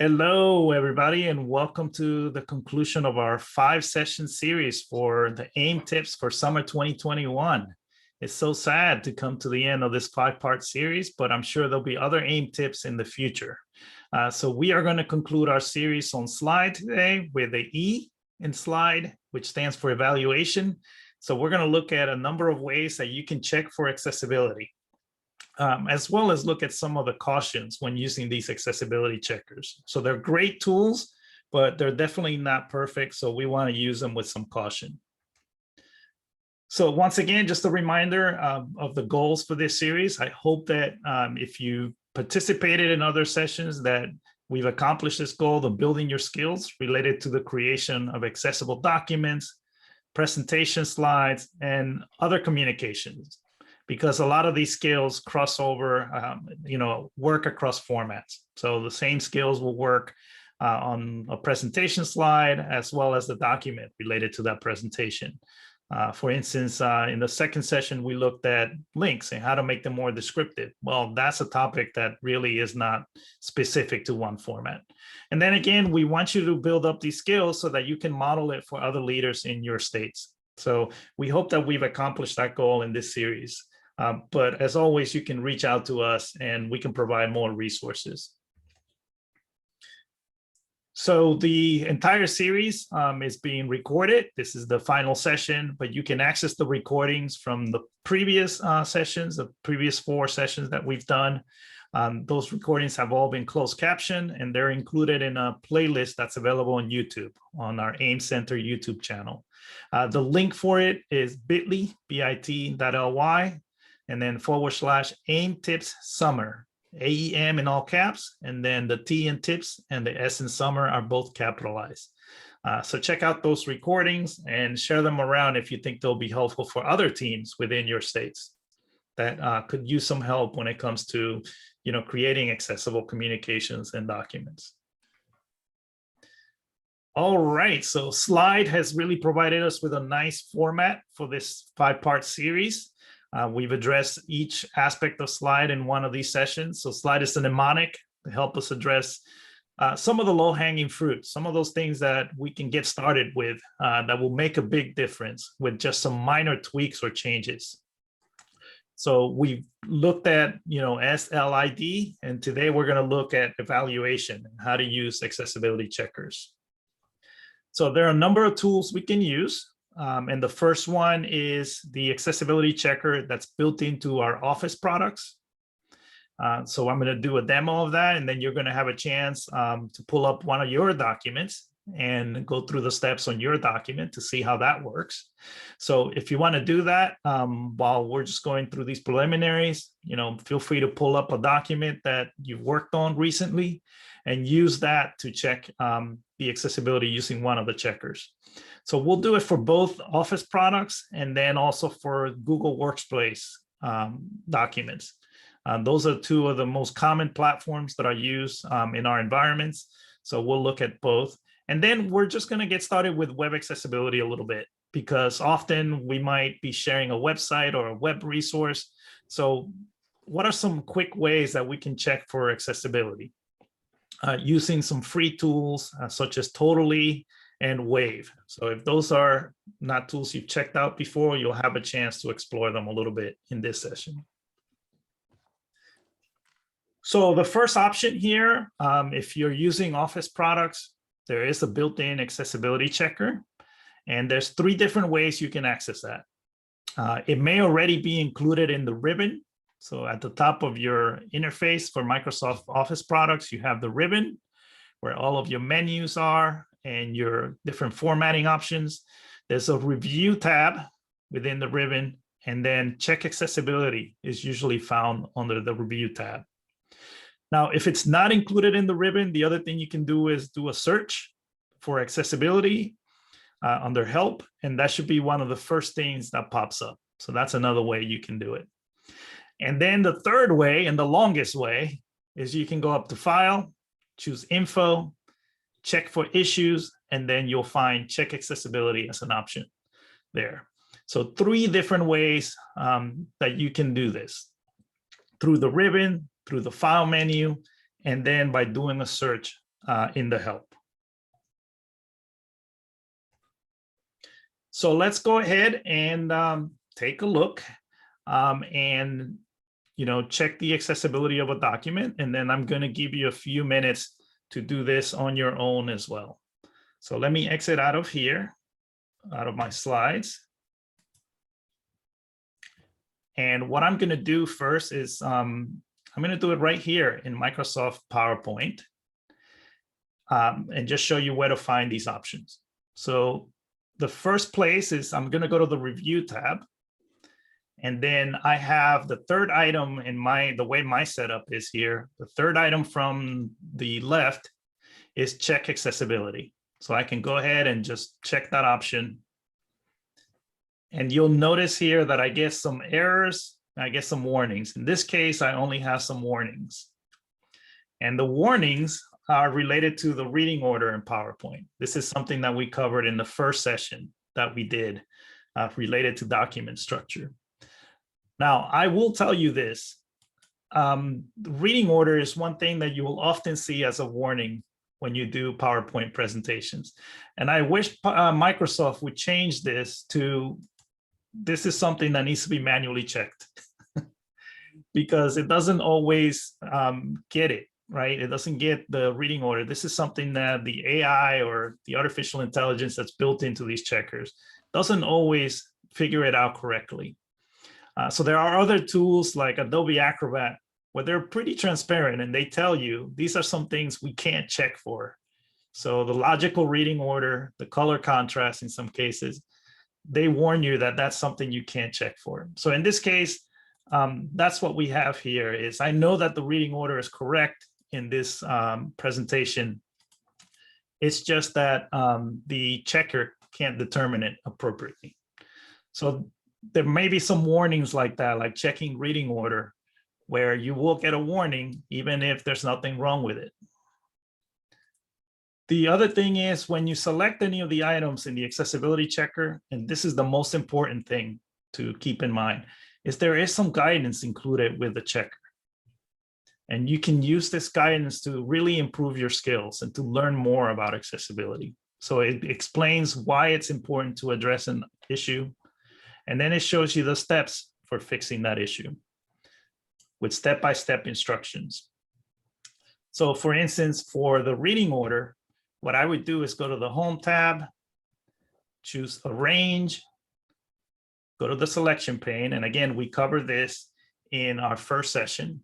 Hello, everybody, and welcome to the conclusion of our 5-session series for the AIM tips for summer 2021. It's so sad to come to the end of this 5-part series, but I'm sure there'll be other AIM tips in the future. So we are going to conclude our series on slide today with the E in slide, which stands for evaluation. So we're going to look at a number of ways that you can check for accessibility. As well as look at some of the cautions when using these accessibility checkers. So they're great tools, but they're definitely not perfect. So we want to use them with some caution. So once again, just a reminder of the goals for this series. I hope that if you participated in other sessions that we've accomplished this goal of building your skills related to the creation of accessible documents, presentation slides, and other communications, because a lot of these skills cross over, work across formats. So the same skills will work on a presentation slide as well as the document related to that presentation. For instance, in the second session, we looked at links and how to make them more descriptive. Well, that's a topic that really is not specific to one format. And then again, we want you to build up these skills so that you can model it for other leaders in your states. So we hope that we've accomplished that goal in this series. But as always, you can reach out to us and we can provide more resources. So the entire series is being recorded. This is the final session, but you can access the recordings from the previous sessions, the previous 4 sessions that we've done. Those recordings have all been closed captioned and they're included in a playlist that's available on YouTube, on our AIM Center YouTube channel. The link for it is bit.ly, and then /AIM tips summer, AEM in all caps, and then the T in tips and the S in summer are both capitalized. So check out those recordings and share them around if you think they'll be helpful for other teams within your states that could use some help when it comes to, creating accessible communications and documents. All right, so Slide has really provided us with a nice format for this 5-part series. We've addressed each aspect of Slide in one of these sessions. So Slide is a mnemonic to help us address some of the low-hanging fruit, some of those things that we can get started with that will make a big difference with just some minor tweaks or changes. So we've looked at, SLID, and today we're going to look at evaluation and how to use accessibility checkers. So there are a number of tools we can use. And the first one is the accessibility checker that's built into our Office products. So I'm going to do a demo of that, and then you're going to have a chance to pull up one of your documents and go through the steps on your document to see how that works. So if you want to do that while we're just going through these preliminaries, feel free to pull up a document that you've worked on recently and use that to check the accessibility using one of the checkers. So we'll do it for both Office products and then also for Google Workspace documents. Those are 2 of the most common platforms that are used in our environments. So we'll look at both. And then we're just going to get started with web accessibility a little bit, because often we might be sharing a website or a web resource. So what are some quick ways that we can check for accessibility? Using some free tools such as Totally and Wave. So if those are not tools you've checked out before, you'll have a chance to explore them a little bit in this session. So the first option here, if you're using Office products, there is a built-in accessibility checker, and there's 3 different ways you can access that. It may already be included in the ribbon. So at the top of your interface for Microsoft Office products, you have the ribbon where all of your menus are and your different formatting options. There's a review tab within the ribbon, and then check accessibility is usually found under the review tab. Now, if it's not included in the ribbon, the other thing you can do is do a search for accessibility under help, and that should be one of the first things that pops up. So that's another way you can do it. And then the third way, and the longest way, is you can go up to File, choose Info, check for issues, and then you'll find Check Accessibility as an option there. So 3 different ways that you can do this: through the ribbon, through the File menu, and then by doing a search in the help. So let's go ahead and take a look and check the accessibility of a document. And then I'm going to give you a few minutes to do this on your own as well. So let me exit out of here, out of my slides. And what I'm going to do first is I'm going to do it right here in Microsoft PowerPoint and just show you where to find these options. So the first place is I'm going to go to the Review tab. And then I have the third item in the way my setup is here. The third item from the left is check accessibility. So I can go ahead and just check that option. And you'll notice here that I get some errors, I get some warnings. In this case, I only have some warnings. And the warnings are related to the reading order in PowerPoint. This is something that we covered in the first session that we did related to document structure. Now, I will tell you this. The reading order is one thing that you will often see as a warning when you do PowerPoint presentations. And I wish Microsoft would change this to, this is something that needs to be manually checked because it doesn't always get it, right? It doesn't get the reading order. This is something that the AI or the artificial intelligence that's built into these checkers doesn't always figure it out correctly. So there are other tools like Adobe Acrobat where they're pretty transparent and they tell you these are some things we can't check for. So the logical reading order, the color contrast in some cases, they warn you that that's something you can't check for. So in this case, that's what we have here is I know that the reading order is correct in this presentation. It's just that the checker can't determine it appropriately. So there may be some warnings like that, like checking reading order, where you will get a warning even if there's nothing wrong with it. The other thing is when you select any of the items in the accessibility checker, and this is the most important thing to keep in mind, is there is some guidance included with the checker. And you can use this guidance to really improve your skills and to learn more about accessibility. So it explains why it's important to address an issue. And then it shows you the steps for fixing that issue with step-by-step instructions. So for instance, for the reading order, what I would do is go to the Home tab, choose Arrange, go to the selection pane. And again, we covered this in our first session.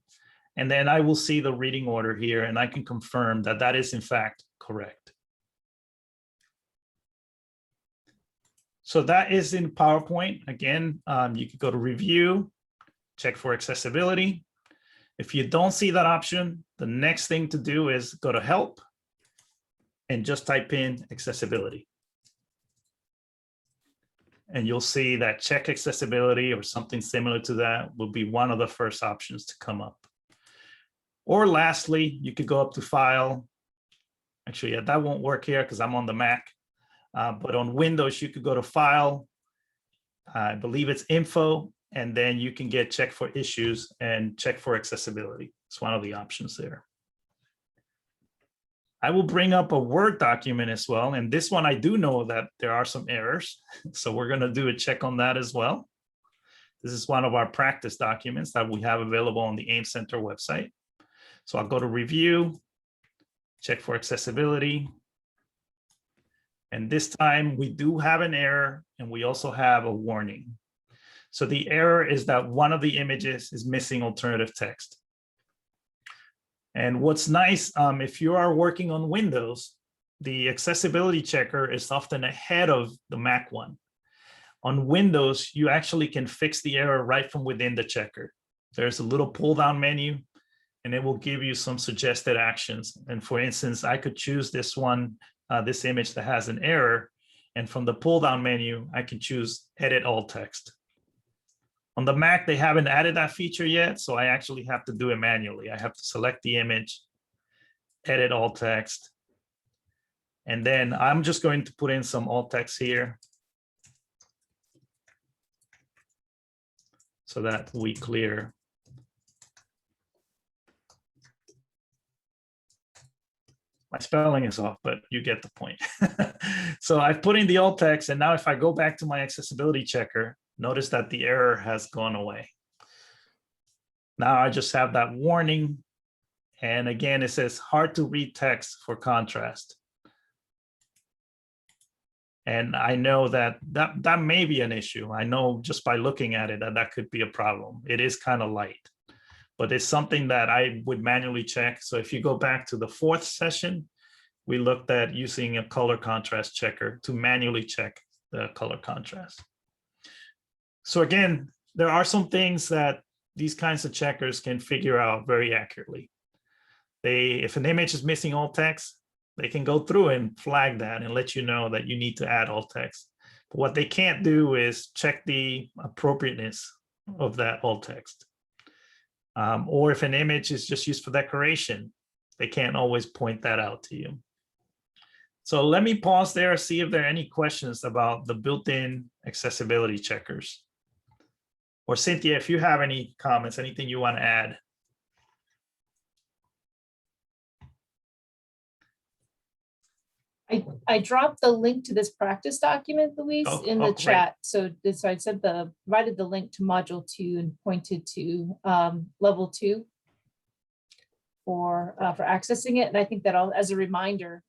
And then I will see the reading order here and I can confirm that that is in fact correct. So that is in PowerPoint. Again, you could go to Review, check for accessibility. If you don't see that option, the next thing to do is go to Help and just type in accessibility. And you'll see that check accessibility or something similar to that will be one of the first options to come up. Or lastly, you could go up to File. Actually, yeah, that won't work here because I'm on the Mac. But on Windows, you could go to File, I believe it's Info, and then you can get Check for Issues and Check for Accessibility. It's one of the options there. I will bring up a Word document as well. And this one, I do know that there are some errors. So we're going to do a check on that as well. This is one of our practice documents that we have available on the AIM Center website. So I'll go to Review, Check for Accessibility. And this time we do have an error and we also have a warning. So the error is that one of the images is missing alternative text. And what's nice, if you are working on Windows, the accessibility checker is often ahead of the Mac one. On Windows, you actually can fix the error right from within the checker. There's a little pull down menu and it will give you some suggested actions. And for instance, I could choose this one, this image that has an error. And from the pull down menu, I can choose Edit All Text. On the Mac, they haven't added that feature yet, so I actually have to do it manually. I have to select the image, edit all text, and then I'm just going to put in some alt text here so that we clear. My spelling is off, but you get the point. So I've put in the alt text, and now if I go back to my accessibility checker, notice that the error has gone away. Now I just have that warning. And again, it says hard to read text for contrast. And I know that may be an issue. I know just by looking at it that could be a problem. It is kind of light, but it's something that I would manually check. So if you go back to the 4th session, we looked at using a color contrast checker to manually check the color contrast. So again, there are some things that these kinds of checkers can figure out very accurately. If an image is missing alt text, they can go through and flag that and let you know that you need to add alt text. But what they can't do is check the appropriateness of that alt text. Or if an image is just used for decoration, they can't always point that out to you. So let me pause there, see if there are any questions about the built-in accessibility checkers. Or Cynthia, if you have any comments, anything you want to add. I dropped the link to this practice document, Luis, in the chat. So I said provided the link to module 2 and pointed to level 2 for accessing it. And I think that as a reminder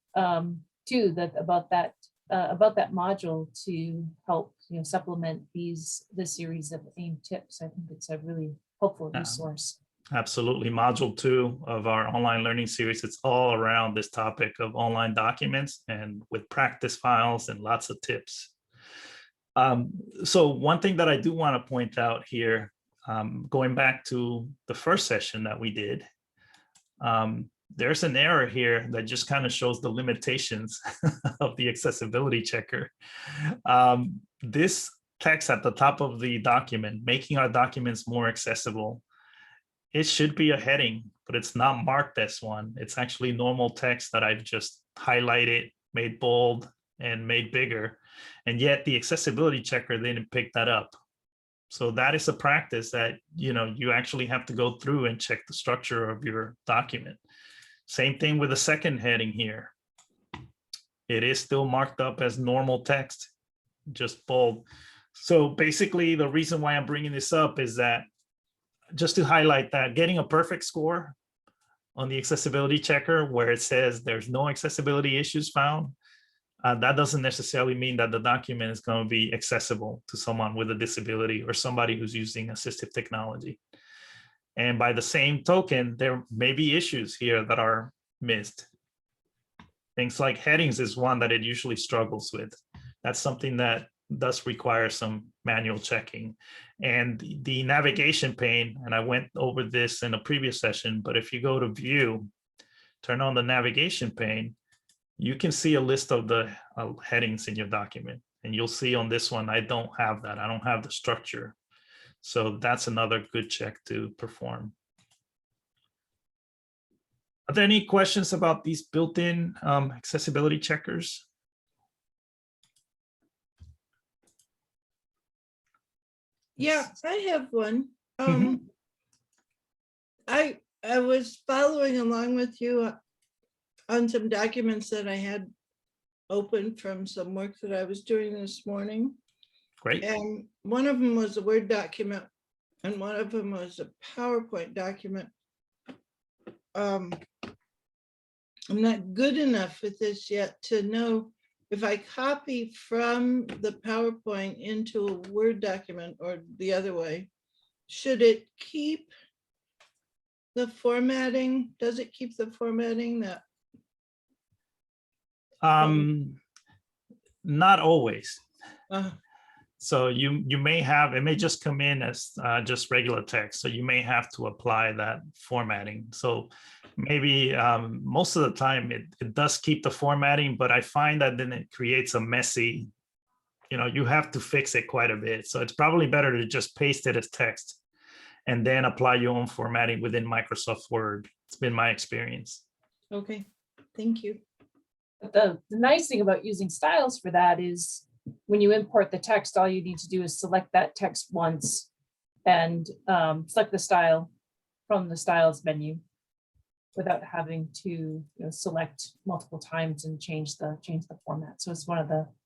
too, about that module to help supplement this series of AIM tips. I think it's a really helpful resource. Absolutely. Module 2 of our online learning series, it's all around this topic of online documents and with practice files and lots of tips. So one thing that I do want to point out here, going back to the first session that we did, there's an error here that just kind of shows the limitations of the accessibility checker. This text at the top of the document, making our documents more accessible, it should be a heading, but it's not marked as one. It's actually normal text that I've just highlighted, made bold, and made bigger. And yet the accessibility checker didn't pick that up. So that is a practice that you actually have to go through and check the structure of your document. Same thing with the second heading here. It is still marked up as normal text, just bold. So basically the reason why I'm bringing this up is that just to highlight that getting a perfect score on the accessibility checker where it says there's no accessibility issues found, that doesn't necessarily mean that the document is going to be accessible to someone with a disability or somebody who's using assistive technology. And by the same token, there may be issues here that are missed. Things like headings is one that it usually struggles with. That's something that does require some manual checking. And the navigation pane, and I went over this in a previous session, but if you go to view, turn on the navigation pane, you can see a list of the headings in your document. And you'll see on this one, I don't have that. I don't have the structure. So that's another good check to perform. Are there any questions about these built-in accessibility checkers? Yeah, I have one. I was following along with you on some documents that I had open from some work that I was doing this morning. Great. And one of them was a Word document and one of them was a PowerPoint document. I'm not good enough with this yet to know if I copy from the PowerPoint into a Word document or the other way, should it keep the formatting? Does it keep the formatting that? Not always. So you may have, it may just come in as just regular text. So you may have to apply that formatting. So maybe most of the time it does keep the formatting, but I find that then it creates a messy, you have to fix it quite a bit. So it's probably better to just paste it as text and then apply your own formatting within Microsoft Word. It's been my experience. Okay, thank you. The nice thing about using styles for that is when you import the text, all you need to do is select that text once and select the style from the styles menu. without having to select multiple times and change the format. So it's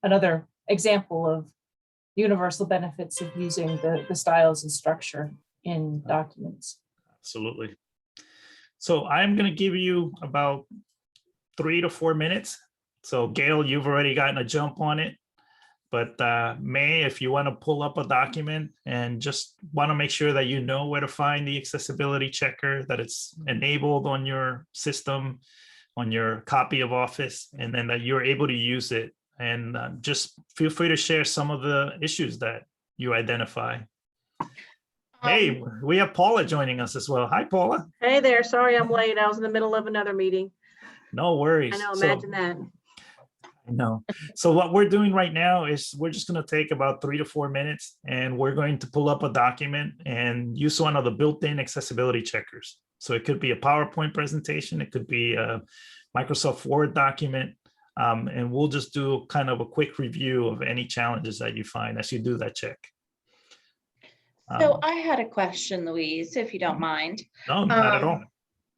another example of universal benefits of using the styles and structure in documents. Absolutely. So I'm going to give you about 3 to 4 minutes. So Gail, you've already gotten a jump on it. But May, if you want to pull up a document and just want to make sure that you know where to find the accessibility checker, that it's enabled on your system, on your copy of Office, and then that you're able to use it. And just feel free to share some of the issues that you identify. Hey, we have Paula joining us as well. Hi, Paula. Hey there, sorry I'm late. I was in the middle of another meeting. No worries. I know, imagine that. No. So what we're doing right now is we're just going to take about 3 to 4 minutes, and we're going to pull up a document and use one of the built-in accessibility checkers. So it could be a PowerPoint presentation, it could be a Microsoft Word document, and we'll just do kind of a quick review of any challenges that you find as you do that check. So I had a question, Louise, if you don't mind. No, not at all.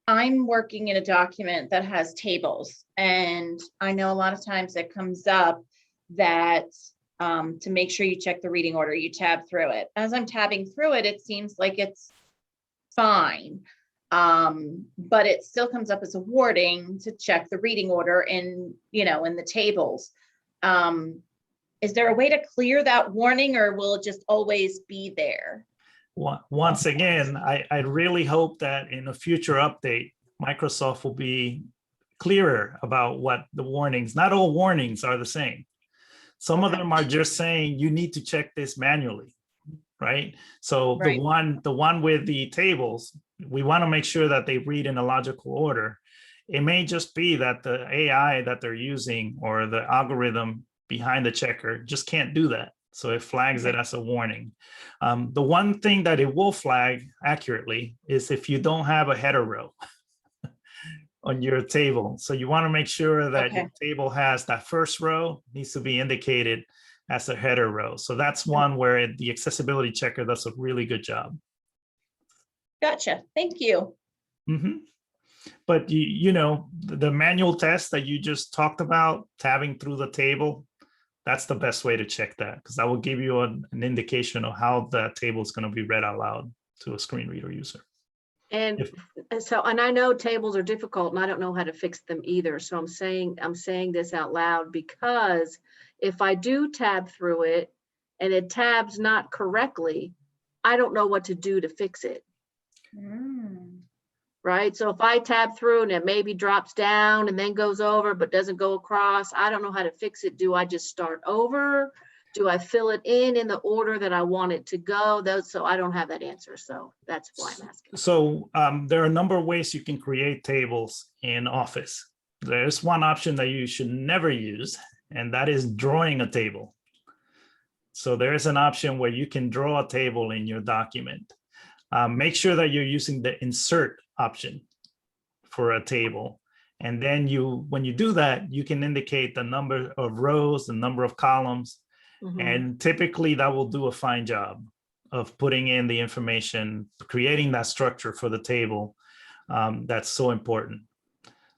I'm working in a document that has tables, and I know a lot of times it comes up that to make sure you check the reading order, you tab through it. As I'm tabbing through it, it seems like it's fine, but it still comes up as a warning to check the reading order in the tables. Is there a way to clear that warning, or will it just always be there? Once again, I really hope that in a future update, Microsoft will be clearer about what the warnings, not all warnings are the same. Some of them are just saying you need to check this manually, right? So Right. the one with the tables, we want to make sure that they read in a logical order. It may just be that the AI that they're using or the algorithm behind the checker just can't do that. So it flags it as a warning. The one thing that it will flag accurately is if you don't have a header row on your table. So you want to make sure that your table has that first row needs to be indicated as a header row. So that's one where the accessibility checker does a really good job. Gotcha. Thank you. Mm-hmm. But the manual test that you just talked about, tabbing through the table, that's the best way to check that, because that will give you an indication of how that table is going to be read out loud to a screen reader user. And I know tables are difficult, and I don't know how to fix them either. So I'm saying this out loud, because if I do tab through it and it tabs not correctly, I don't know what to do to fix it. Right? So if I tab through and it maybe drops down and then goes over but doesn't go across, I don't know how to fix it. Do I just start over? Do I fill it in the order that I want it to go? So I don't have that answer. So that's why I'm asking. So there are a number of ways you can create tables in Office. There's one option that you should never use, and that is drawing a table. So there is an option where you can draw a table in your document. Make sure that you're using the insert option for a table. And then when you do that, you can indicate the number of rows, the number of columns, and typically that will do a fine job of putting in the information, creating that structure for the table. That's so important.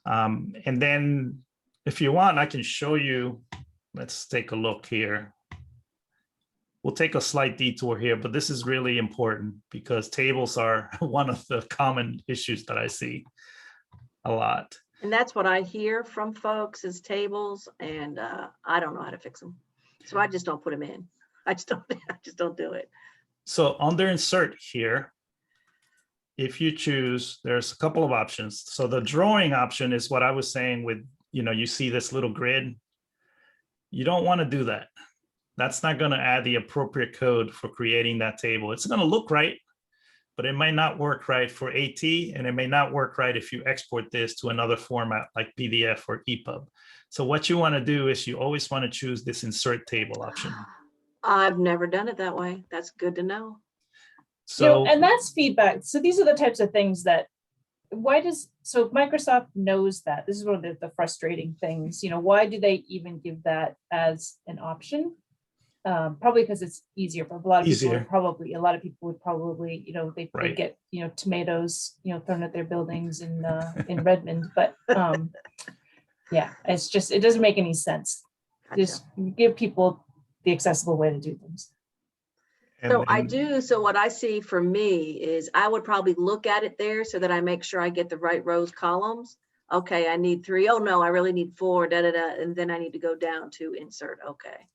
And then if you want, I can show you, let's take a look here. We'll take a slight detour here, but this is really important because tables are one of the common issues that I see a lot. And that's what I hear from folks is tables, and I don't know how to fix them. So I just don't put them in. I just don't do it. So under insert here, if you choose, there's a couple of options. So the drawing option is what I was saying with, you see this little grid. You don't want to do that. That's not going to add the appropriate code for creating that table. It's going to look right, but it might not work right for AT, and it may not work right if you export this to another format like PDF or EPUB. So what you want to do is you always want to choose this insert table option. I've never done it that way. That's good to know. So, and that's feedback. So these are the types of things that, so Microsoft knows that. This is one of the frustrating things, why do they even give that as an option? Probably because it's easier, but a lot of people Easier. would probably, a lot of people would probably, they Right. get, tomatoes, thrown at their buildings in Redmond, but, yeah, it's just, it doesn't make any sense. Gotcha. Just give people the accessible way to do things. So I And- do, so what I see for me is I would probably look at it there so that I make sure I get the right rows, columns. Okay, I need 3. Oh no, I really need 4, da, da, da. And then I need to go down to insert. Okay.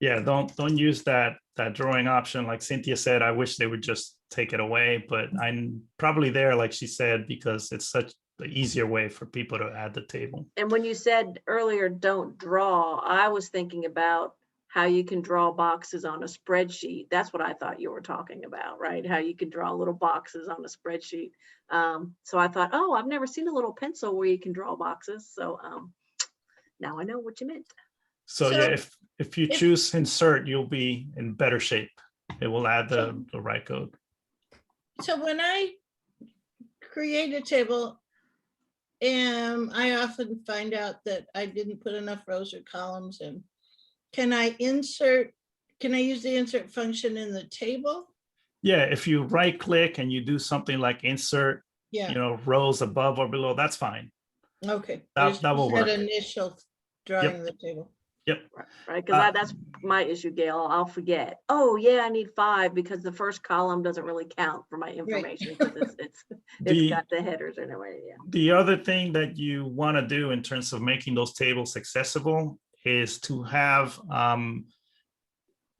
Yeah, don't use that drawing option. Like Cynthia said, I wish they would just take it away, but I'm probably there, like she said, because it's such an easier way for people to add the table. And when you said earlier, don't draw, I was thinking about how you can draw boxes on a spreadsheet. That's what I thought you were talking about, right? How you can draw little boxes on a spreadsheet. So I thought, oh, I've never seen a little pencil where you can draw boxes. So now I know what you meant. So So yeah, if you choose insert, you'll be in better shape. It will add the right code. So when I create a table, and I often find out that I didn't put enough rows or columns in, can I use the insert function in the table? Yeah, if you right click and you do something like insert, Yeah, rows above or below, that's fine. okay. That will Just that work. initial drawing the table. Yep. Right, because that's my issue, Gail. I'll forget. Oh yeah, I need 5 because the first column doesn't really count for my information because it's got the headers anyway. Yeah. The other thing that you want to do in terms of making those tables accessible is to have,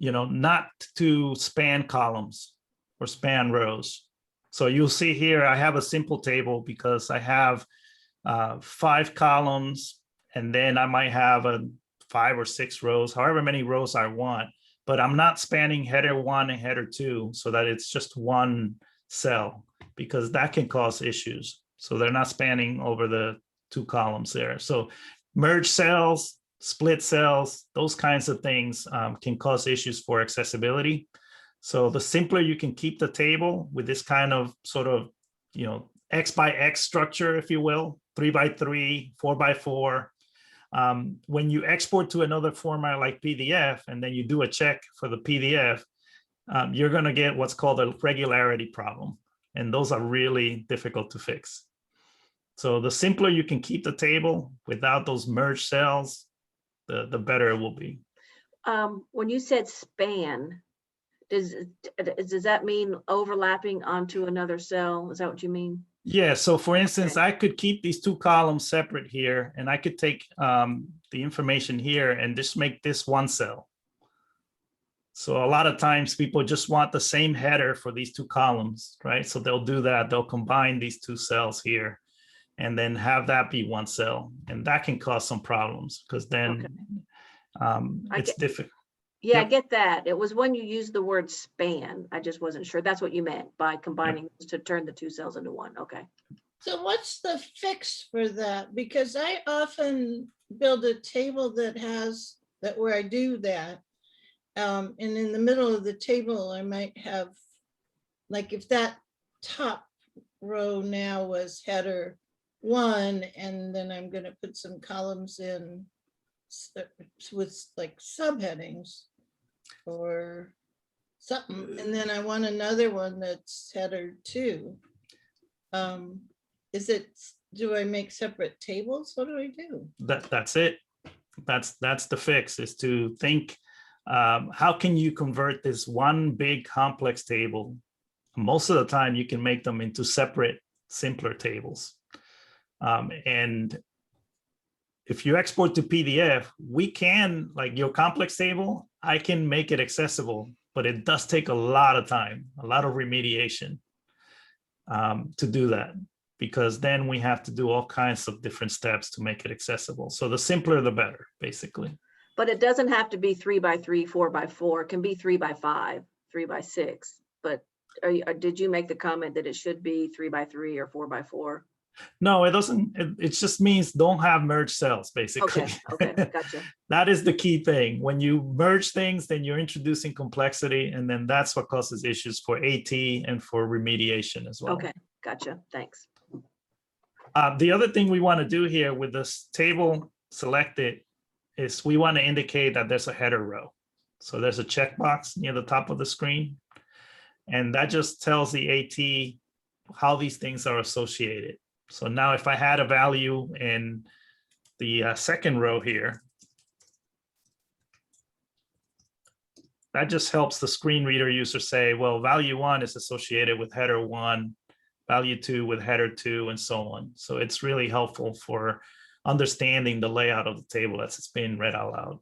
not to span columns or span rows. So you'll see here, I have a simple table because I have 5 columns, and then I might have 5 or 6 rows, however many rows I want, but I'm not spanning header 1 and header 2 so that it's just one cell, because that can cause issues. So they're not spanning over the 2 columns there. So merge cells, split cells, those kinds of things can cause issues for accessibility. So the simpler you can keep the table with this kind of sort of, X by X structure, if you will, 3 by 3, 4 by 4. When you export to another format like PDF, and then you do a check for the PDF, you're going to get what's called a regularity problem. And those are really difficult to fix. So the simpler you can keep the table without those merged cells, the better it will be. When you said span, does that mean overlapping onto another cell? Is that what you mean? Yeah, so for instance, I could keep these 2 columns separate here, and I could take the information here and just make this one cell. So a lot of times people just want the same header for these 2 columns, right? So they'll do that. They'll combine these 2 cells here and then have that be one cell. And that can cause some problems because then it's difficult. Yeah, Yep. I get that. It was when you used the word span. I just wasn't sure. That's what you meant by combining to turn the 2 cells into one. Okay. So what's the fix for that? Because I often build a table that has that where I do that. And in the middle of the table, I might have, like if that top row now was header 1, and then I'm going to put some columns in with like subheadings or something, and then I want another one that's header 2. Do I make separate tables? What do I do? That's it. That's the fix, is to think, how can you convert this one big complex table? Most of the time you can make them into separate, simpler tables. And if you export to PDF, we can, like your complex table, I can make it accessible, but it does take a lot of time, a lot of remediation to do that, because then we have to do all kinds of different steps to make it accessible. So the simpler, the better, basically. But it doesn't have to be 3 by 3, 4 by 4. It can be 3 by 5, 3 by 6. But did you make the comment that it should be 3 by 3 or 4 by 4? No, it doesn't. It just means don't have merged cells, basically. Okay, gotcha. That is the key thing. When you merge things, then you're introducing complexity, and then that's what causes issues for AT and for remediation as well. Okay, gotcha. Thanks. The other thing we want to do here with this table selected is we want to indicate that there's a header row. So there's a checkbox near the top of the screen. And that just tells the AT how these things are associated. So now if I had a value in the second row here, that just helps the screen reader user say, well, value 1 is associated with header 1, value 2 with header 2, and so on. So it's really helpful for understanding the layout of the table as it's being read out loud.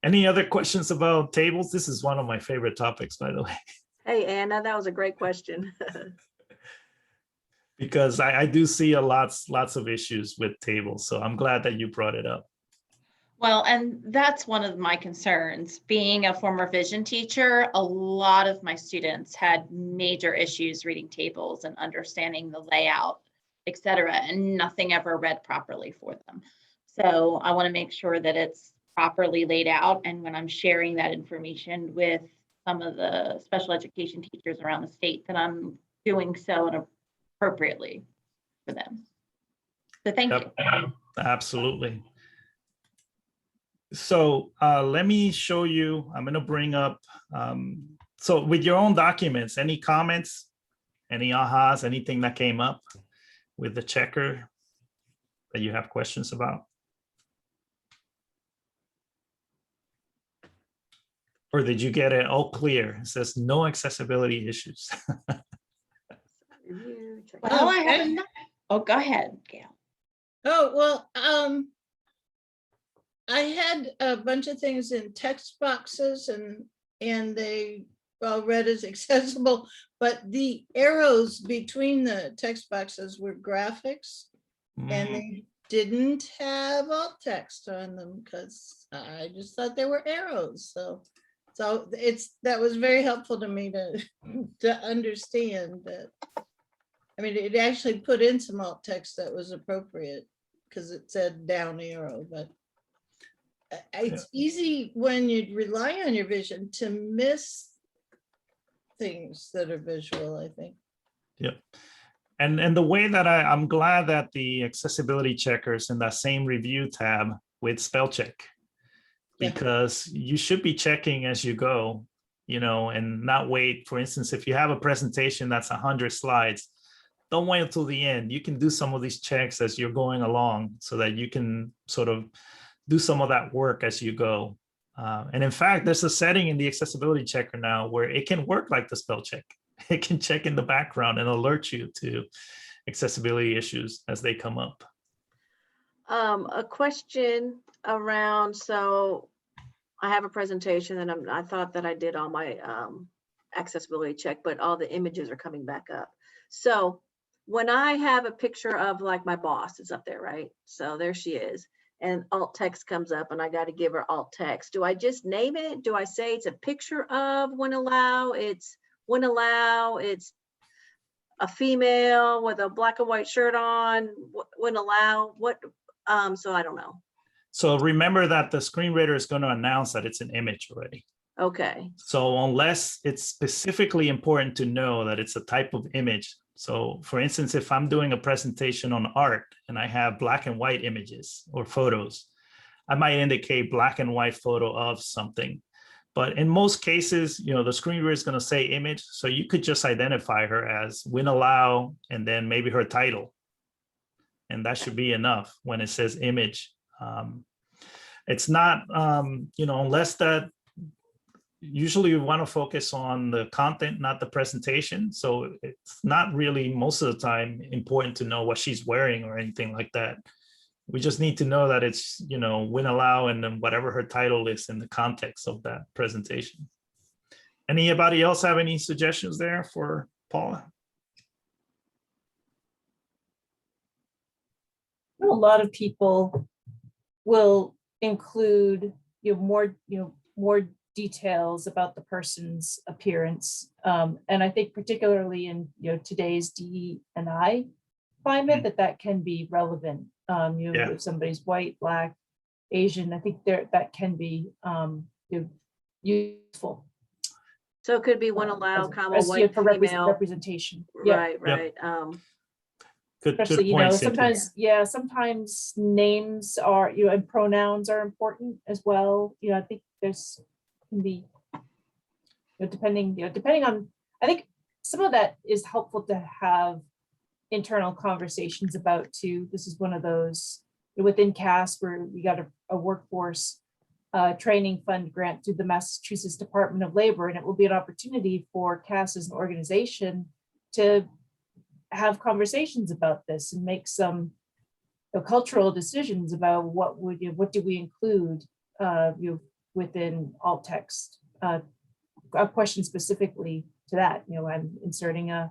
Any other questions about tables? This is one of my favorite topics, by the way. Hey, Anna, that was a great question. Because I do see lots of issues with tables. So I'm glad that you brought it up. Well, and that's one of my concerns. Being a former vision teacher, a lot of my students had major issues reading tables and understanding the layout, et cetera, and nothing ever read properly for them. So I want to make sure that it's properly laid out. And when I'm sharing that information with some of the special education teachers around the state, that I'm doing so appropriately for them. So thank you. Absolutely. So let me show you, I'm going to bring up, so with your own documents, any comments, any ahas, anything that came up with the checker that you have questions about? Or did you get it all clear? It says no accessibility issues. Well, I haven't. Oh, go ahead, Gail. Oh, well, I had a bunch of things in text boxes and they all read as accessible, but the arrows between the text boxes were graphics and they didn't have alt text on them because I just thought they were arrows. So that was very helpful to me to understand that. I mean, it actually put in some alt text that was appropriate because it said down arrow, but it's easy when you rely on your vision to miss things that are visual, I think. Yeah. And the way that I'm glad that the accessibility checkers in that same review tab with spell check, because you should be checking as you go, you know, and not wait. For instance, if you have a presentation that's 100 slides, don't wait until the end. You can do some of these checks as you're going along so that you can sort of do some of that work as you go. And in fact, there's a setting in the accessibility checker now where it can work like the spell check. It can check in the background and alert you to accessibility issues as they come up. A question around, so I have a presentation and I thought that I did all my accessibility check, but all the images are coming back up. So when I have a picture of like my boss is up there, right? So there she is. And alt text comes up and I got to give her alt text. Do I just name it? Do I say it's a picture of when allow? It's when allow. It's a female with a black and white shirt on. When allow. What? So I don't know. So remember that the screen reader is going to announce that it's an image already. Okay. So unless it's specifically important to know that it's a type of image. So for instance, if I'm doing a presentation on art and I have black and white images or photos, I might indicate black and white photo of something. But in most cases, you know, the screen reader is going to say image. So you could just identify her as when allow and then maybe her title. And that should be enough when it says image. It's not, you know, unless that, usually we want to focus on the content, not the presentation. So it's not really most of the time important to know what she's wearing or anything like that. We just need to know that it's, you know, when allow and then whatever her title is in the context of that presentation. Anybody else have any suggestions there for Paula? A lot of people will include more details about the person's appearance, and I think particularly in today's DE&I climate that can be relevant. If somebody's white, black, Asian, I think that can be useful. So it could be when allow, comma, white for female representation. Right, right. Good Especially, you know, point, Cynthia. sometimes, yeah, sometimes names are, you know, and pronouns are important as well. You know, I think there's can be, depending on, I think some of that is helpful to have internal conversations about too. This is one of those within CAS where we got a workforce training fund grant through the Massachusetts Department of Labor, and it will be an opportunity for CAS as an organization to have conversations about this and make some cultural decisions about what do we include within alt text. A question specifically to that. You know, I'm inserting a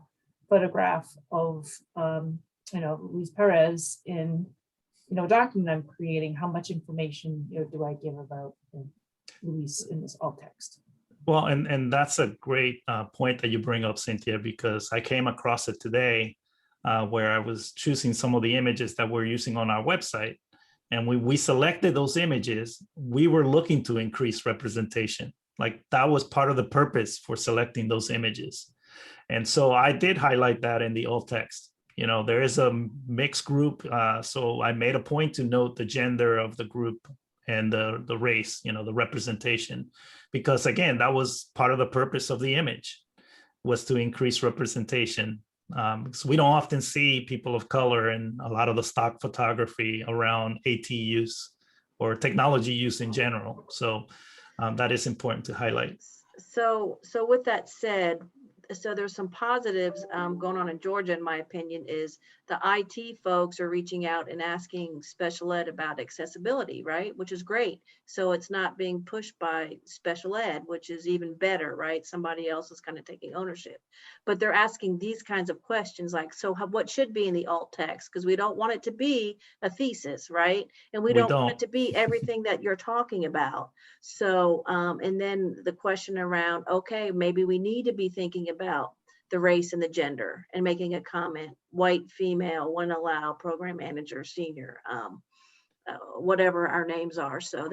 photograph of Luis Perez in a document I'm creating. How much information do I give about Luis in this alt text? Well, and that's a great point that you bring up, Cynthia, because I came across it today where I was choosing some of the images that we're using on our website. And when we selected those images, we were looking to increase representation. Like that was part of the purpose for selecting those images. And so I did highlight that in the alt text. You know, there is a mixed group. So I made a point to note the gender of the group and the race, you know, the representation, because again, that was part of the purpose of the image, was to increase representation. So we don't often see people of color in a lot of the stock photography around AT use or technology use in general. So that is important to highlight. So with that said, so there's some positives going on in Georgia, in my opinion, is the IT folks are reaching out and asking special ed about accessibility, right? Which is great. So it's not being pushed by special ed, which is even better, right? Somebody else is kind of taking ownership. But they're asking these kinds of questions like, so what should be in the alt text? Because we don't want it to be a thesis, right? And we don't want it to be everything that you're talking about. So, and then the question around, okay, maybe we need to be thinking about the race and the gender and making a comment, white, female, one allow, program manager, senior, whatever our names are. So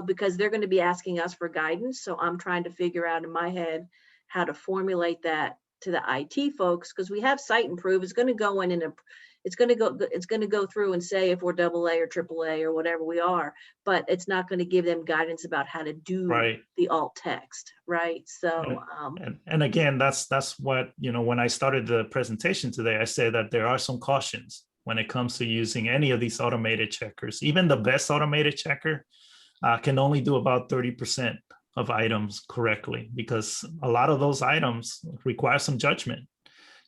because they're going to be asking us for guidance. So I'm trying to figure out in my head how to formulate that to the IT folks, because we have Cite and Prove. It's going to go in and it's going to go through and say if we're AA or AAA or whatever we are, but it's not going to give them guidance about how to do the alt text, right? So and again, that's what, you know, when I started the presentation today, I said that there are some cautions when it comes to using any of these automated checkers. Even the best automated checker can only do about 30% of items correctly, because a lot of those items require some judgment.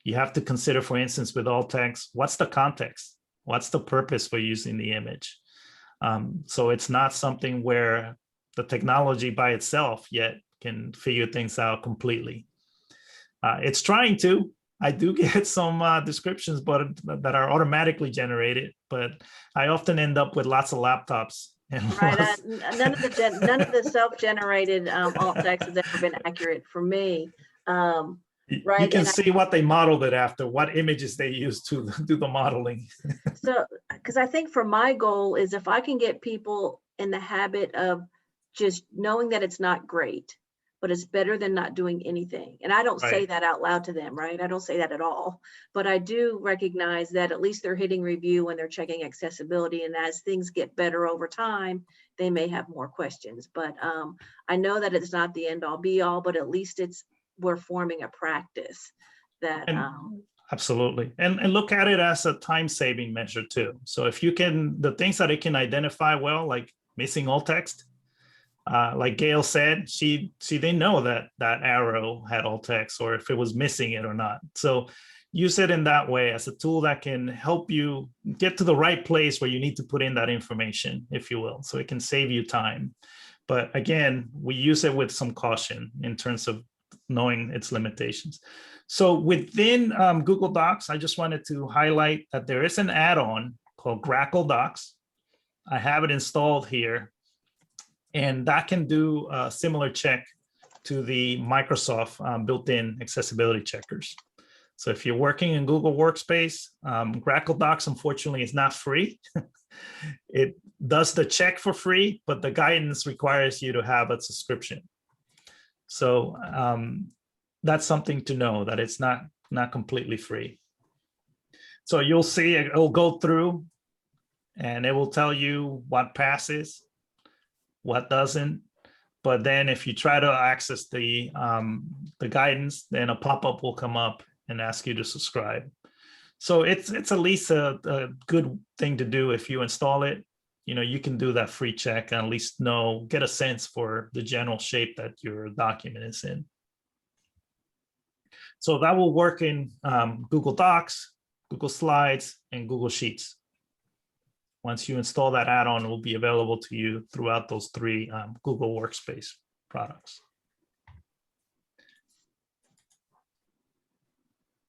You have to consider, for instance, with alt text, what's the context? What's the purpose for using the image? So it's not something where the technology by itself yet can figure things out completely. It's trying to. I do get some descriptions, but that are automatically generated, but I often end up with lots of laptops. Right, none of the self-generated alt text has ever been accurate for me. Right. You can see what they modeled it after, what images they used to do the modeling. So, because I think for my goal is if I can get people in the habit of just knowing that it's not great, but it's better than not doing anything. And I don't say that out loud to them, right? I don't say that at all. But I do recognize that at least they're hitting review when they're checking accessibility. And as things get better over time, they may have more questions. But I know that it's not the end all be all, but at least we're forming a practice that absolutely. And look at it as a time-saving measure too. So if you can, the things that it can identify well, like missing alt text, like Gail said, she didn't know that arrow had alt text or if it was missing it or not. So use it in that way as a tool that can help you get to the right place where you need to put in that information, if you will, so it can save you time. But again, we use it with some caution in terms of knowing its limitations. So within Google Docs, I just wanted to highlight that there is an add-on called Grackle Docs. I have it installed here, and that can do a similar check to the Microsoft built-in accessibility checkers. So if you're working in Google Workspace, Grackle Docs, unfortunately, is not free. It does the check for free, but the guidance requires you to have a subscription. So that's something to know, that it's not completely free. So you'll see it'll go through and it will tell you what passes, what doesn't. But then if you try to access the guidance, then a pop-up will come up and ask you to subscribe. So it's at least a good thing to do if you install it. You can do that free check and at least get a sense for the general shape that your document is in. So that will work in Google Docs, Google Slides, and Google Sheets. Once you install that add-on, it will be available to you throughout those three Google Workspace products.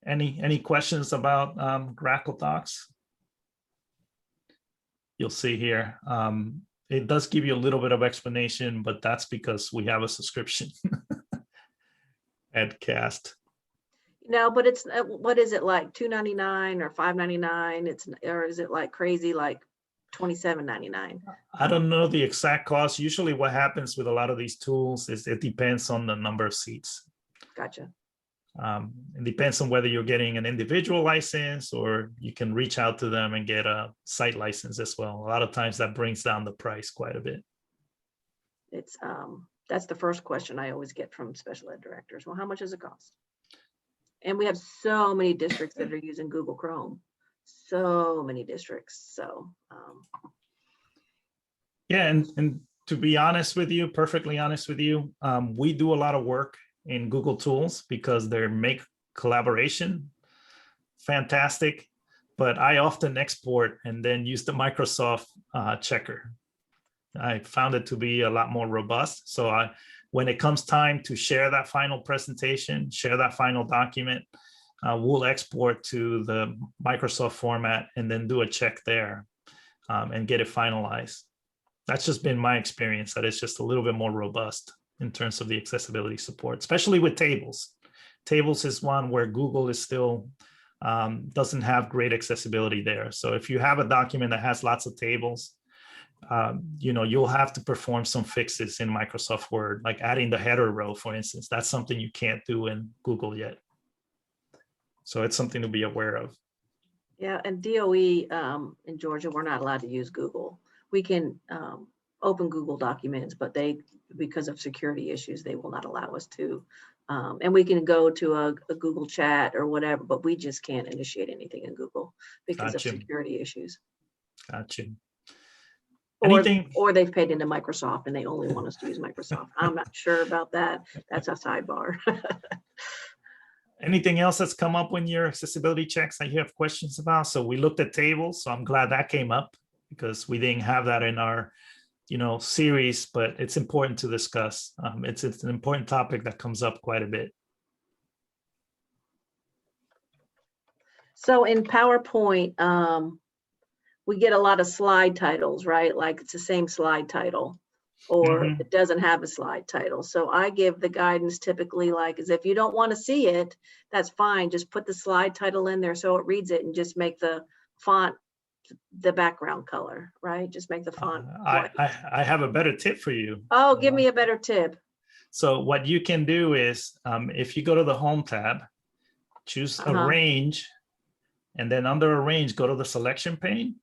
Any questions about Grackle Docs? You'll see here, it does give you a little bit of explanation, but that's because we have a subscription at Cast. No, but it's, what is it like, $2.99 or $5.99? Or is it like crazy, like $27.99? I don't know the exact cost. Usually what happens with a lot of these tools is it depends on the number of seats. Gotcha. It depends on whether you're getting an individual license or you can reach out to them and get a site license as well. A lot of times that brings down the price quite a bit. It's that's the first question I always get from special ed directors. Well, how much does it cost? And we have so many districts that are using Google Chrome. So many districts. So yeah, and to be honest with you, perfectly honest with you, we do a lot of work in Google Tools because they make collaboration fantastic, but I often export and then use the Microsoft checker. I found it to be a lot more robust. So when it comes time to share that final presentation, share that final document, we'll export to the Microsoft format and then do a check there and get it finalized. That's just been my experience, that it's just a little bit more robust in terms of the accessibility support, especially with tables. Tables is one where Google is still doesn't have great accessibility there. So if you have a document that has lots of tables, you'll have to perform some fixes in Microsoft Word, like adding the header row, for instance. That's something you can't do in Google yet. So it's something to be aware of. yeah, and DOE in Georgia, we're not allowed to use Google. We can open Google documents, but because of security issues, they will not allow us to. And we can go to a Google chat or whatever, but we just can't initiate anything in Google because of security issues. Gotcha. Or they've paid into Microsoft and they only want us to use Microsoft. I'm not sure about that. That's a sidebar. Anything else that's come up when your accessibility checks that you have questions about? So we looked at tables, so I'm glad that came up because we didn't have that in our series, but it's important to discuss. It's an important topic that comes up quite a bit. So in PowerPoint, we get a lot of slide titles, right? Like it's the same slide title, or it doesn't have a slide title. So I give the guidance typically like, is if you don't want to see it, that's fine. Just put the slide title in there so it reads it and just make the font the background color, right? Just make the font white. I have a better tip for you. Oh, give me a better tip. So what you can do is if you go to the Home tab, choose Arrange, and then under Arrange, go to the selection pane.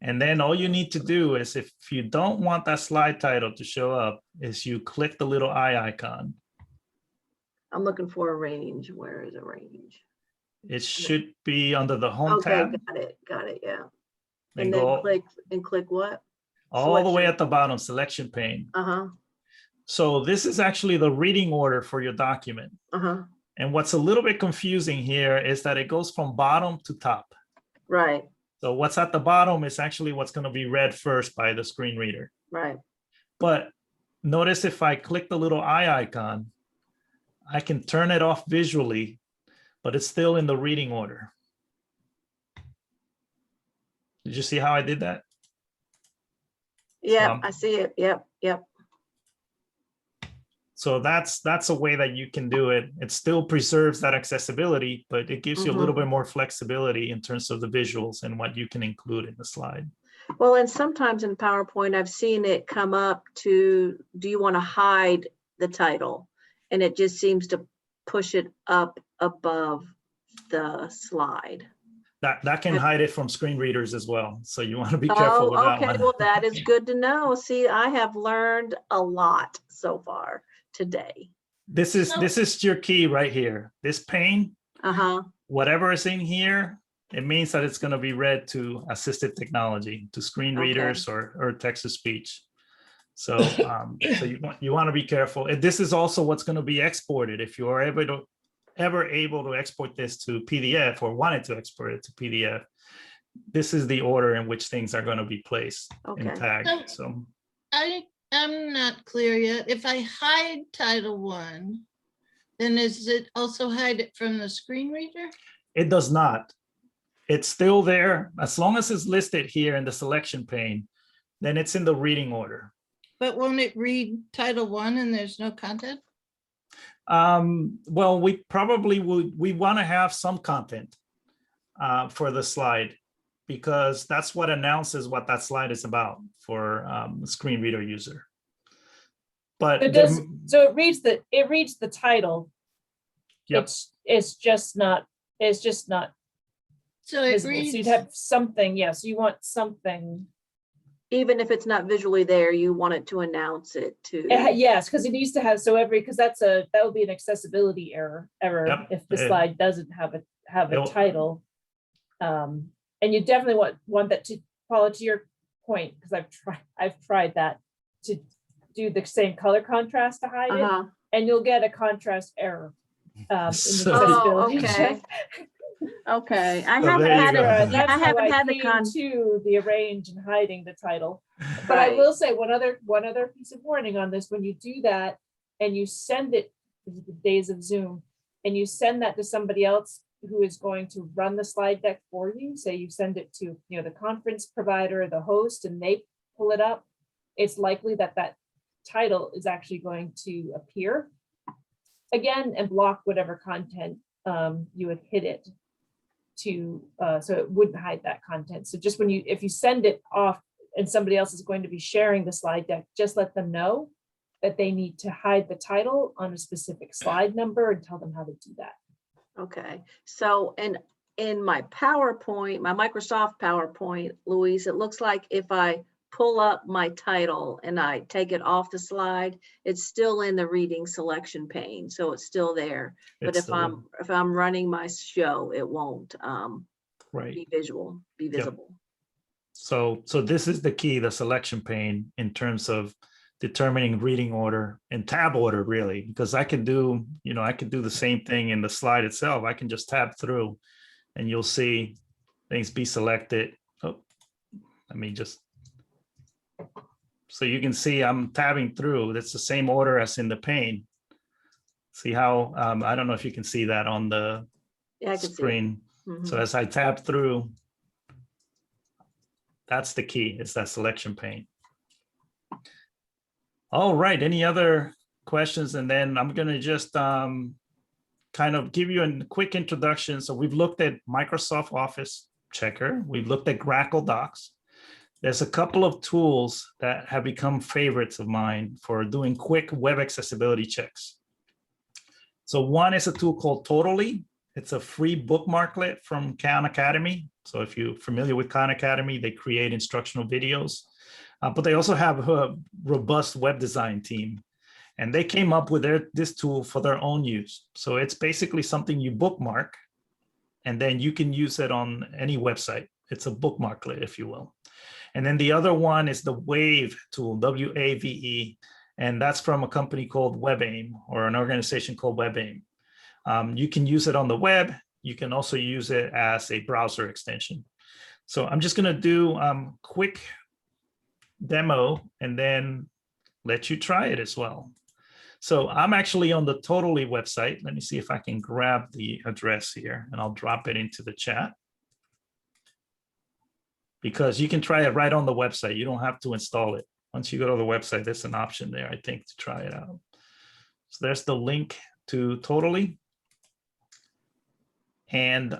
And then all you need to do is, if you don't want that slide title to show up, is you click the little eye icon. I'm looking for Arrange. Where is Arrange? It should be under the Home tab. Got it, yeah. And then click what? All the way at the bottom, selection pane. So this is actually the reading order for your document. And what's a little bit confusing here is that it goes from bottom to top. Right. So what's at the bottom is actually what's going to be read first by the screen reader. Right. But notice if I click the little eye icon, I can turn it off visually, but it's still in the reading order. Did you see how I did that? Yeah, I see it. Yep. So that's a way that you can do it. It still preserves that accessibility, but it gives you a little bit more flexibility in terms of the visuals and what you can include in the slide. Well, and sometimes in PowerPoint, I've seen it come up to, do you want to hide the title? And it just seems to push it up above the slide. That can hide it from screen readers as well. So you want to be careful with Oh, that okay, one. well, that is good to know. See, I have learned a lot so far today. This is your key right here. This pane, Uh-huh, whatever is in here, it means that it's going to be read to assistive technology, to screen Okay. readers or text to speech. So so you want to be careful. And this is also what's going to be exported. If you are ever able to export this to PDF or wanted to export it to PDF, this is the order in which things are going to be placed and okay. tagged. So I'm not clear yet. If I hide Title I, then is it also hide it from the screen reader? it does not. It's still there. As long as it's listed here in the selection pane, then it's in the reading order. But won't it read Title I and there's no content? Well, we probably we want to have some content for the slide, because that's what announces what that slide is about for a screen reader user. But It does, so it reads the title. Yep. It's just not So it visible. So reads, you'd have something, yes, you want something. Even if it's not visually there, you want it to announce it to. Yes, because it needs to have, so because that would be an accessibility error Yep. if the slide doesn't have a It'll- title. And you definitely want that to, Paula, to your point, because I've tried that, to do the same color contrast to hide it, Uh-huh. and you'll get a contrast error. In the So- accessibility Oh, okay. check. Okay, I So haven't there you had go. it, That's I how haven't I had the came to the arrange and hiding the title. But Right. I will say one other piece of warning on this: when you do that and you send it, this is the days of Zoom, and you send that to somebody else who is going to run the slide deck for you, say you send it to the conference provider, the host, and they pull it up, it's likely that title is actually going to appear again and block whatever content you had hit it to, so it wouldn't hide that content. So just if you send it off and somebody else is going to be sharing the slide deck, just let them know that they need to hide the title on a specific slide number and tell them how to do that. Okay, so in my PowerPoint, my Microsoft PowerPoint, Louise, it looks like if I pull up my title and I take it off the slide, it's still in the reading selection pane, so it's still there. But It's if I'm running my show, it won't right. be visible. So this is the key, the selection pane, in terms of determining reading order and tab order, really, because I can do the same thing in the slide itself. I can just tab through and you'll see things be selected. Oh, let me just, so you can see I'm tabbing through. That's the same order as in the pane. See how, I don't know if you can see that on the Yeah, I can see it. screen. Mhm. So as I tab through, that's the key, it's that selection pane. All right, any other questions? And then I'm gonna just kind of give you a quick introduction. So we've looked at Microsoft Office Checker. We've looked at Grackle Docs. There's a couple of tools that have become favorites of mine for doing quick web accessibility checks. So one is a tool called Totally. It's a free bookmarklet from Khan Academy. So if you're familiar with Khan Academy, they create instructional videos, but they also have a robust web design team. And they came up with this tool for their own use. So it's basically something you bookmark, and then you can use it on any website. It's a bookmarklet, if you will. And then the other one is the Wave tool, W-A-V-E, and that's from a company called WebAIM, or an organization called WebAIM. You can use it on the web. You can also use it as a browser extension. So I'm just going to do a quick demo and then let you try it as well. So I'm actually on the Totally website. Let me see if I can grab the address here, and I'll drop it into the chat. Because you can try it right on the website. You don't have to install it. Once you go to the website, there's an option there, I think, to try it out. So there's the link to Totally. And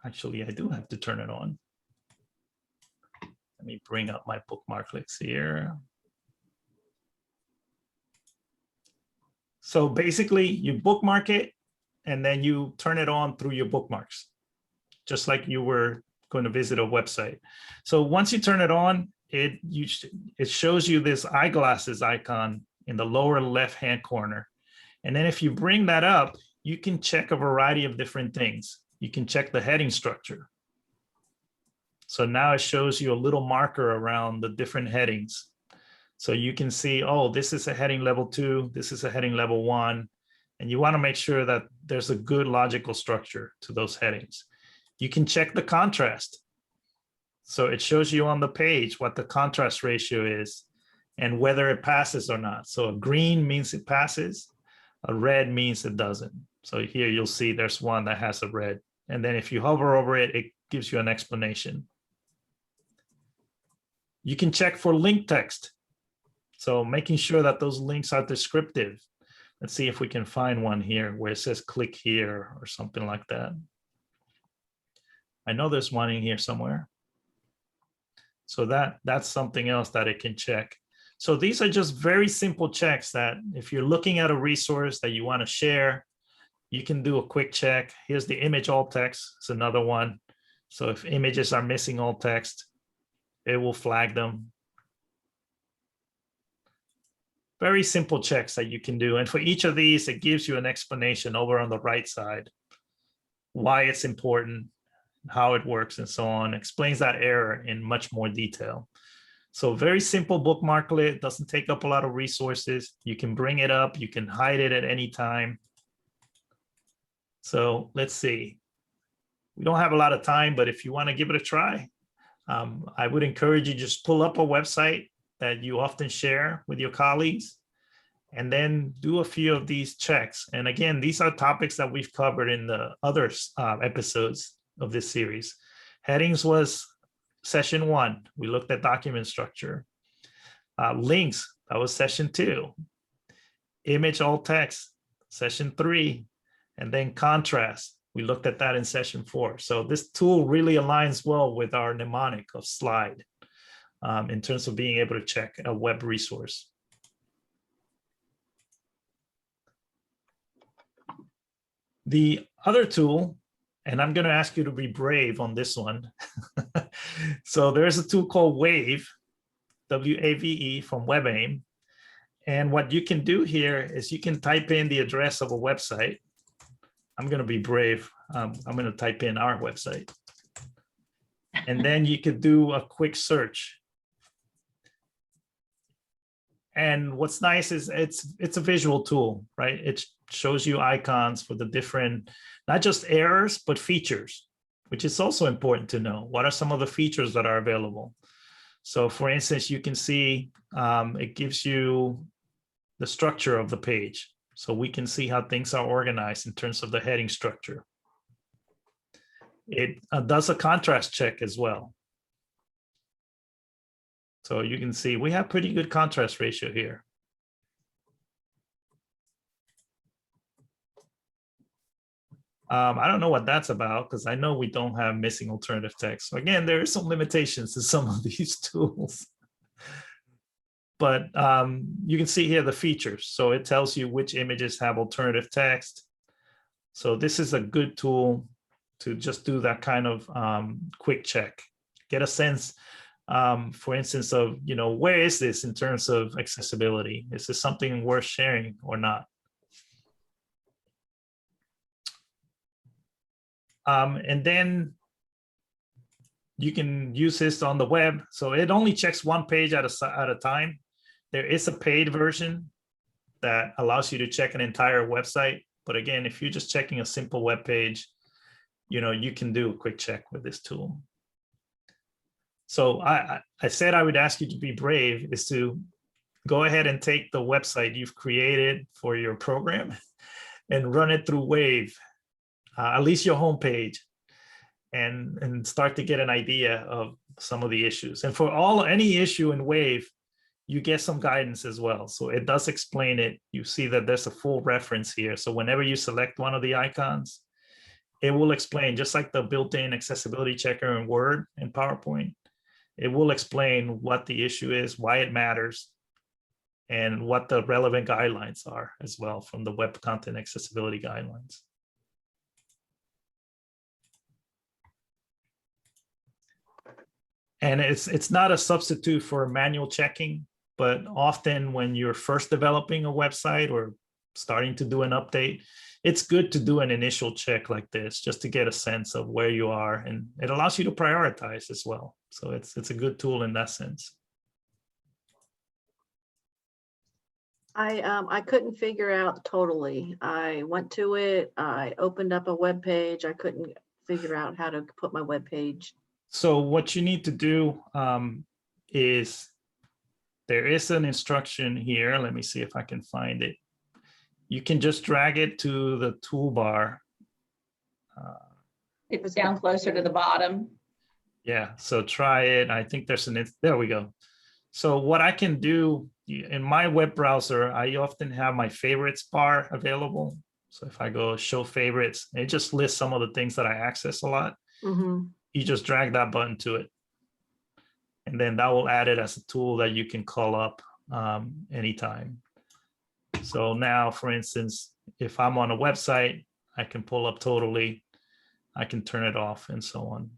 actually, I do have to turn it on. Let me bring up my bookmarklets here. So basically, you bookmark it, and then you turn it on through your bookmarks. just like you were going to visit a website. So once you turn it on, it shows you this eyeglasses icon in the lower left-hand corner. And then if you bring that up, you can check a variety of different things. You can check the heading structure. So now it shows you a little marker around the different headings. So you can see, oh, this is a heading level 2, this is a heading level 1. And you want to make sure that there's a good logical structure to those headings. You can check the contrast. So it shows you on the page what the contrast ratio is and whether it passes or not. So a green means it passes, a red means it doesn't. So here you'll see there's one that has a red. And then if you hover over it, it gives you an explanation. You can check for link text. So making sure that those links are descriptive. Let's see if we can find one here where it says click here or something like that. I know there's one in here somewhere. So that's something else that it can check. So these are just very simple checks that if you're looking at a resource that you want to share, you can do a quick check. Here's the image alt text. It's another one. So if images are missing alt text, it will flag them. Very simple checks that you can do. And for each of these, it gives you an explanation over on the right side, why it's important, how it works, and so on. Explains that error in much more detail. So very simple bookmarklet, doesn't take up a lot of resources. You can bring it up, you can hide it at any time. So let's see. We don't have a lot of time, but if you want to give it a try, I would encourage you just pull up a website that you often share with your colleagues and then do a few of these checks. And again, these are topics that we've covered in the other episodes of this series. Headings was session 1. We looked at document structure. Links, that was session 2. Image alt text, session 3. And then contrast, we looked at that in session 4. So this tool really aligns well with our mnemonic of slide in terms of being able to check a web resource. The other tool, and I'm going to ask you to be brave on this one. So there's a tool called Wave, W-A-V-E, from WebAIM. And what you can do here is you can type in the address of a website. I'm going to be brave. I'm going to type in our website. And then you could do a quick search. And what's nice is it's a visual tool, right? It shows you icons for the different, not just errors, but features, which is also important to know. What are some of the features that are available? So for instance, you can see it gives you the structure of the page. So we can see how things are organized in terms of the heading structure. It does a contrast check as well. So you can see we have pretty good contrast ratio here. I don't know what that's about because I know we don't have missing alternative text. So again, there are some limitations to some of these tools. But you can see here the features. So it tells you which images have alternative text. So this is a good tool to just do that kind of quick check. Get a sense, for instance, of, where is this in terms of accessibility? Is this something worth sharing or not? And then you can use this on the web. So it only checks one page at a time. There is a paid version that allows you to check an entire website. But again, if you're just checking a simple web page, you can do a quick check with this tool. So I said I would ask you to be brave, is to go ahead and take the website you've created for your program and run it through Wave, at least your homepage, and start to get an idea of some of the issues. And for any issue in Wave, you get some guidance as well. So it does explain it. You see that there's a full reference here. So whenever you select one of the icons, it will explain, just like the built-in accessibility checker in Word and PowerPoint, it will explain what the issue is, why it matters, and what the relevant guidelines are as well from the Web Content Accessibility Guidelines. And it's not a substitute for manual checking, but often when you're first developing a website or starting to do an update, it's good to do an initial check like this just to get a sense of where you are, and it allows you to prioritize as well. So it's a good tool in that sense. I couldn't figure out totally. I went to it, I opened up a web page. I couldn't figure out how to put my web page. So what you need to do is there is an instruction here. Let me see if I can find it. You can just drag it to the toolbar. It's down closer to the bottom. Yeah, so try it. I think there's there we go. So what I can do in my web browser, I often have my favorites bar available. So if I go show favorites, it just lists some of the things that I access a lot. Mhm. You just drag that button to it. And then that will add it as a tool that you can call up anytime. So now, for instance, if I'm on a website, I can pull up totally, I can turn it off and so on.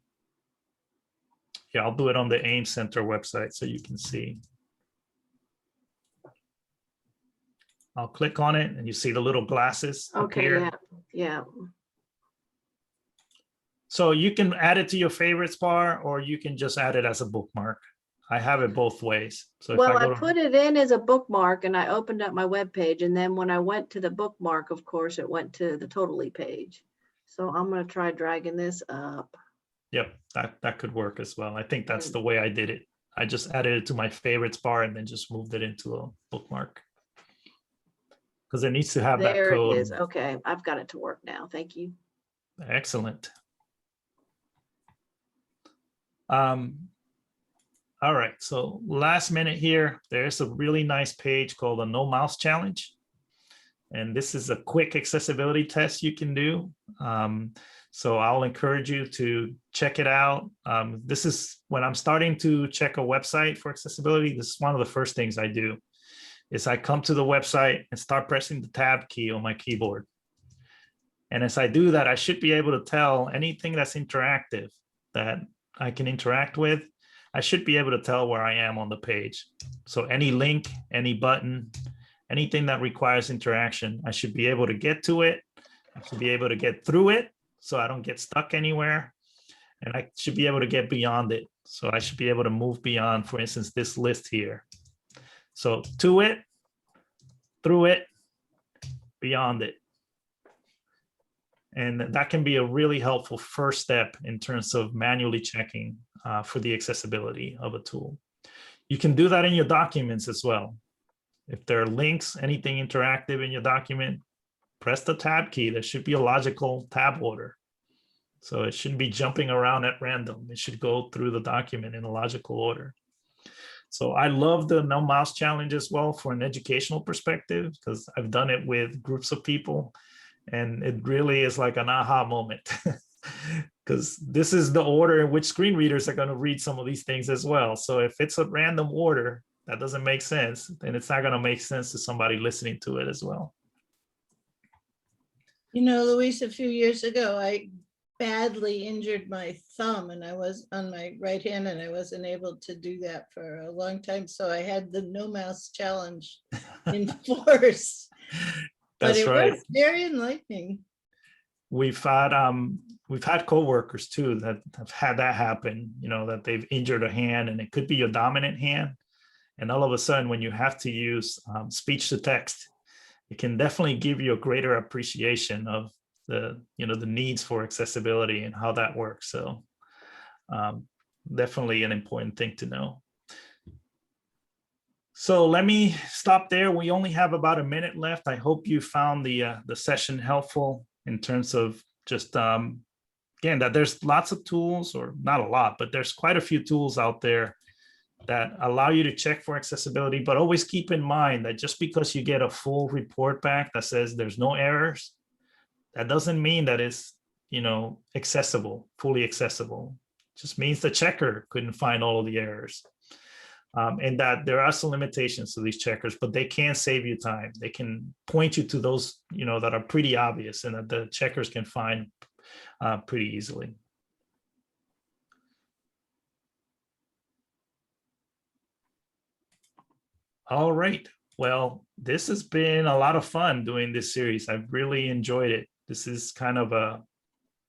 Yeah, I'll do it on the AIM Center website so you can see. I'll click on it and you see the little glasses Okay, appear. yeah, yeah. So you can add it to your favorites bar, or you can just add it as a bookmark. I have it both ways. So if Well, I I go to, put it in as a bookmark and I opened up my web page, and then when I went to the bookmark, of course, it went to the totally page. So I'm gonna try dragging this up. yep, that could work as well. I think that's Mm. the way I did it. I just added it to my favorites bar and then just moved it into a bookmark. Because it needs to have that There it code. is. Okay, I've got it to work now. Thank you. Excellent. All right, so last minute here, there's a really nice page called a No Mouse Challenge. And this is a quick accessibility test you can do. So I'll encourage you to check it out. This is when I'm starting to check a website for accessibility. This is one of the first things I do is I come to the website and start pressing the tab key on my keyboard. And as I do that, I should be able to tell anything that's interactive that I can interact with. I should be able to tell where I am on the page. So any link, any button, anything that requires interaction, I should be able to get to it. I should be able to get through it so I don't get stuck anywhere. And I should be able to get beyond it. So I should be able to move beyond, for instance, this list here. So to it, through it, beyond it. And that can be a really helpful first step in terms of manually checking for the accessibility of a tool. You can do that in your documents as well. If there are links, anything interactive in your document, press the tab key. There should be a logical tab order. So it shouldn't be jumping around at random. It should go through the document in a logical order. So I love the No Mouse Challenge as well for an educational perspective, because I've done it with groups of people. And it really is like an aha moment, because this is the order in which screen readers are going to read some of these things as well. So if it's a random order that doesn't make sense, then it's not going to make sense to somebody listening to it as well. You know, Luis, a few years ago, I badly injured my thumb and I was on my right hand and I wasn't able to do that for a long time. So I had the No Mouse Challenge in force. But That's it right. was very enlightening. We've had coworkers too that have had that happen, you know, that they've injured a hand, and it could be your dominant hand. And all of a sudden, when you have to use speech to text, it can definitely give you a greater appreciation of the needs for accessibility and how that works. So definitely an important thing to know. So let me stop there. We only have about a minute left. I hope you found the session helpful in terms of just, again, that there's lots of tools, or not a lot, but there's quite a few tools out there that allow you to check for accessibility. But always keep in mind that just because you get a full report back that says there's no errors, that doesn't mean that it's, accessible, fully accessible. It just means the checker couldn't find all of the errors. And that there are some limitations to these checkers, but they can save you time. They can point you to those, that are pretty obvious and that the checkers can find pretty easily. All right. Well, this has been a lot of fun doing this series. I've really enjoyed it. This is kind of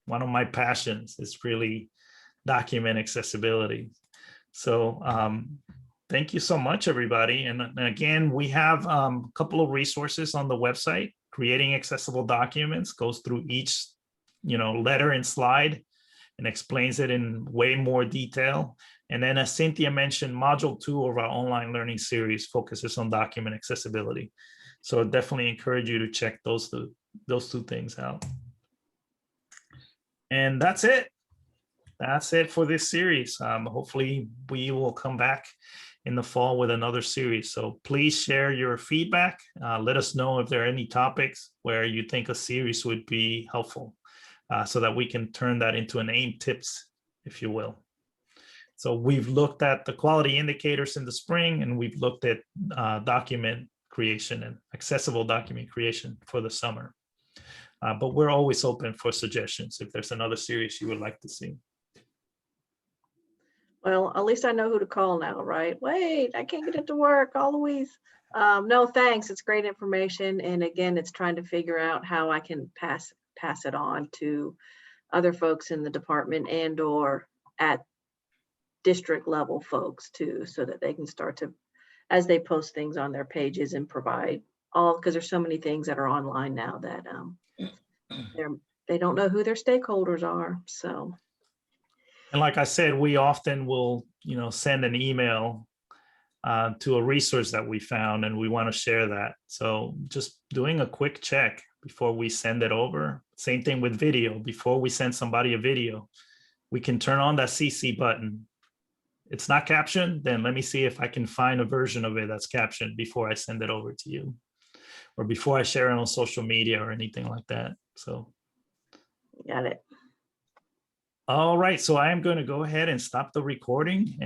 one of my passions. It's really document accessibility. So thank you so much, everybody. And again, we have a couple of resources on the website. Creating Accessible Documents goes through each, letter and slide and explains it in way more detail. And then, as Cynthia mentioned, module 2 of our online learning series focuses on document accessibility. So I definitely encourage you to check those two things out. And that's it. That's it for this series. Hopefully we will come back in the fall with another series. So please share your feedback. Let us know if there are any topics where you think a series would be helpful, so that we can turn that into an AIM tips, if you will. So we've looked at the quality indicators in the spring, and we've looked at document creation and accessible document creation for the summer. But we're always open for suggestions if there's another series you would like to see. Well, at least I know who to call now, right? Wait, I can't get it to work, all Louise. No, thanks. It's great information. And again, it's trying to figure out how I can pass it on to other folks in the department and or at district level folks too, so that they can start to, as they post things on their pages and provide all, because there's so many things that are online now that they don't know who their stakeholders are. So. And like I said, we often will, send an email to a resource that we found, and we want to share that. So just doing a quick check before we send it over. Same thing with video. Before we send somebody a video, we can turn on that CC button. It's not captioned, then let me see if I can find a version of it that's captioned before I send it over to you, or before I share it on social media or anything like that. So. Got it. All right, so I am going to go ahead and stop the recording.